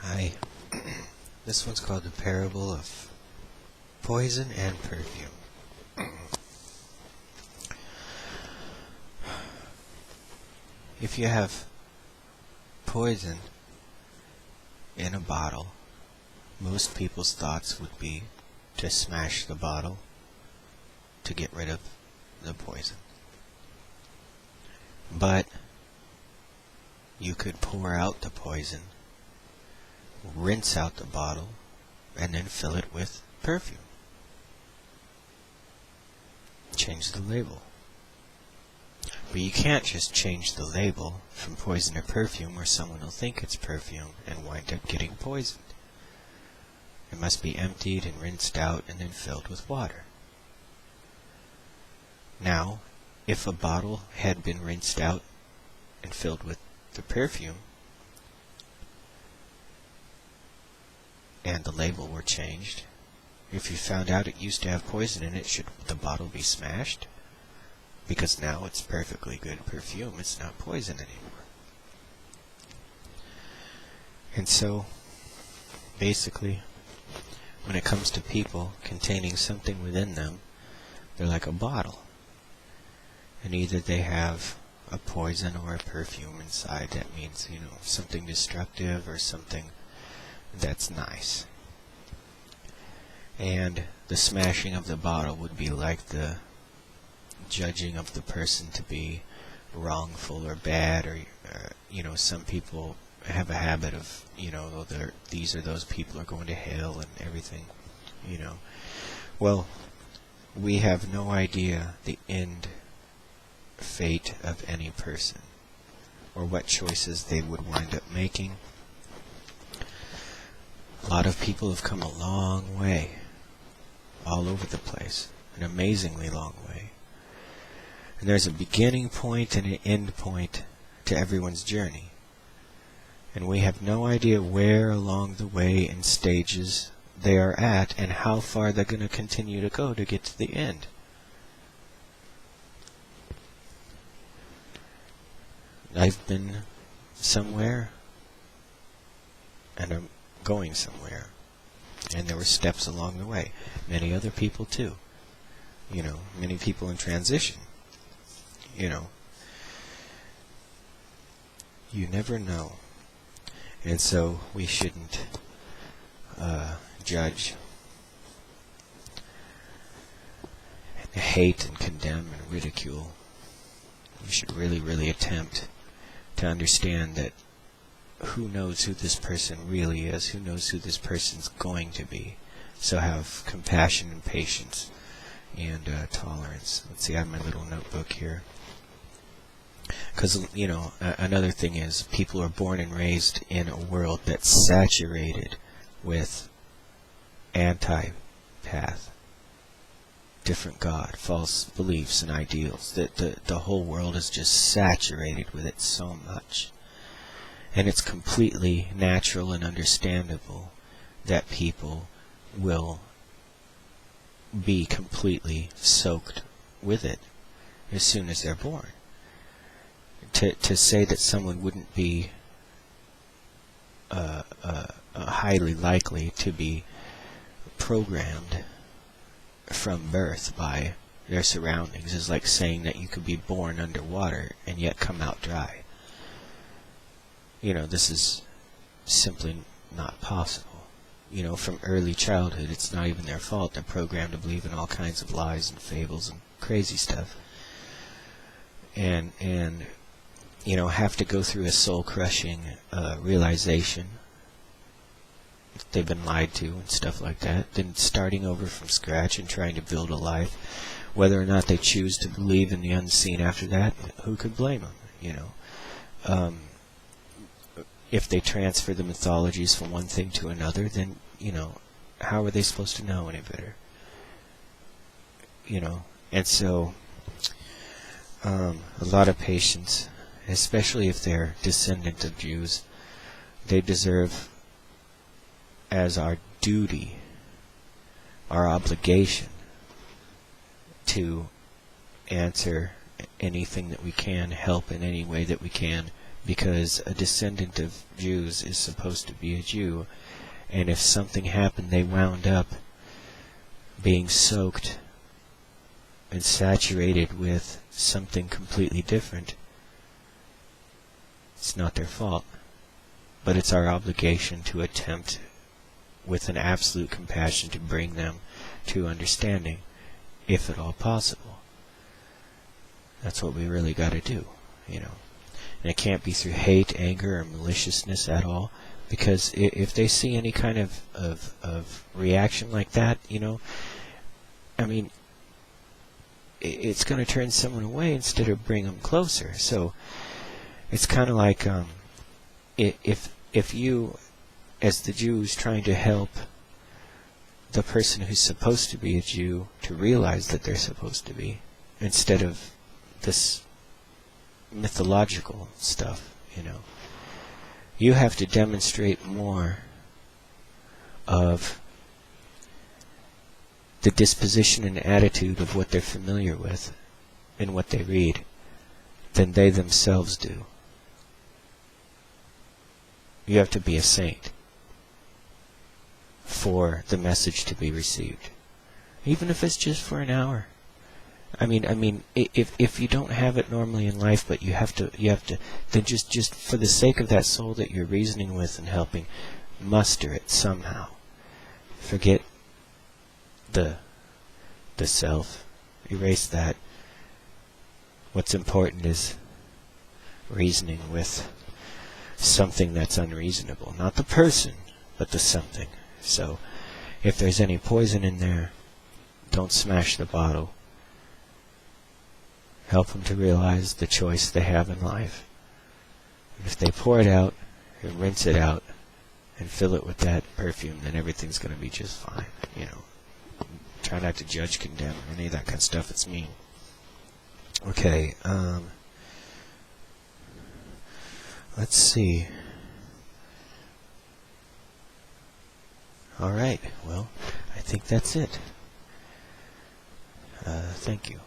Hi. This one's called The Parable of Poison and Perfume. If you have poison in a bottle, most people's thoughts would be to smash the bottle to get rid of the poison. But you could pour out the poison, rinse out the bottle, and then fill it with perfume. Change the label. But you can't just change the label from poison to perfume, or someone will think it's perfume and wind up getting poisoned. It must be emptied and rinsed out and then filled with water. Now, if a bottle had been rinsed out and filled with the perfume, and the label were changed, if you found out it used to have poison in it, should the bottle be smashed? Because now it's perfectly good perfume, it's not poison anymore. And so, basically, when it comes to people containing something within them, they're like a bottle. And either they have a poison or a perfume inside. That means, something destructive or something that's nice. And the smashing of the bottle would be like the judging of the person to be wrongful or bad, or some people have a habit of, these or those people are going to hell and everything, Well, we have no idea the end fate of any person, or what choices they would wind up making. A lot of people have come a long way, all over the place, an amazingly long way. And there's a beginning point and an end point to everyone's journey. And we have no idea where along the way in stages they are at and how far they're going to continue to go to get to the end. I've been somewhere, and I'm going somewhere. And there were steps along the way. Many other people too. Many people in transition. You never know. And so we shouldn't judge, hate and condemn and ridicule. We should really, really attempt to understand that who knows who this person really is, who knows who this person's going to be. So have compassion and patience and tolerance. Let's see, I have my little notebook here. Because, another thing is, people are born and raised in a world that's saturated with anti-path, different God, false beliefs and ideals. The whole world is just saturated with it so much. And it's completely natural and understandable that people will be completely soaked with it as soon as they're born. To say that someone wouldn't be highly likely to be programmed from birth by their surroundings is like saying that you could be born underwater and yet come out dry. This is simply not possible. From early childhood, it's not even their fault. They're programmed to believe in all kinds of lies and fables and crazy stuff. And have to go through a soul-crushing realization that they've been lied to and stuff like that. Then starting over from scratch and trying to build a life. Whether or not they choose to believe in the unseen after that, who could blame them, If they transfer the mythologies from one thing to another, then, how are they supposed to know any better? And so, a lot of patients, especially if they're descendant of Jews, they deserve, as our duty, our obligation, to answer anything that we can, help in any way that we can, because a descendant of Jews is supposed to be a Jew, and if something happened, they wound up being soaked and saturated with something completely different. It's not their fault, but it's our obligation to attempt with an absolute compassion to bring them to understanding, if at all possible. That's what we really got to do, And it can't be through hate, anger, or maliciousness at all, because if they see any kind of reaction like that, it's going to turn someone away instead of bring them closer. So it's kind of like if you, as the Jews, trying to help the person who's supposed to be a Jew to realize that they're supposed to be, instead of this mythological stuff, you have to demonstrate more of the disposition and attitude of what they're familiar with and what they read than they themselves do. You have to be a saint for the message to be received, even if it's just for an hour. If you don't have it normally in life, but you have to, then just for the sake of that soul that you're reasoning with and helping, muster it somehow. Forget the self. Erase that. What's important is reasoning with something that's unreasonable. Not the person, but the something. So, if there's any poison in there, don't smash the bottle. Help them to realize the choice they have in life. And if they pour it out and rinse it out and fill it with that perfume, then everything's going to be just fine. Try not to judge, condemn, any of that kind of stuff. It's mean. Okay, let's see. Alright, well, I think that's it. Thank you.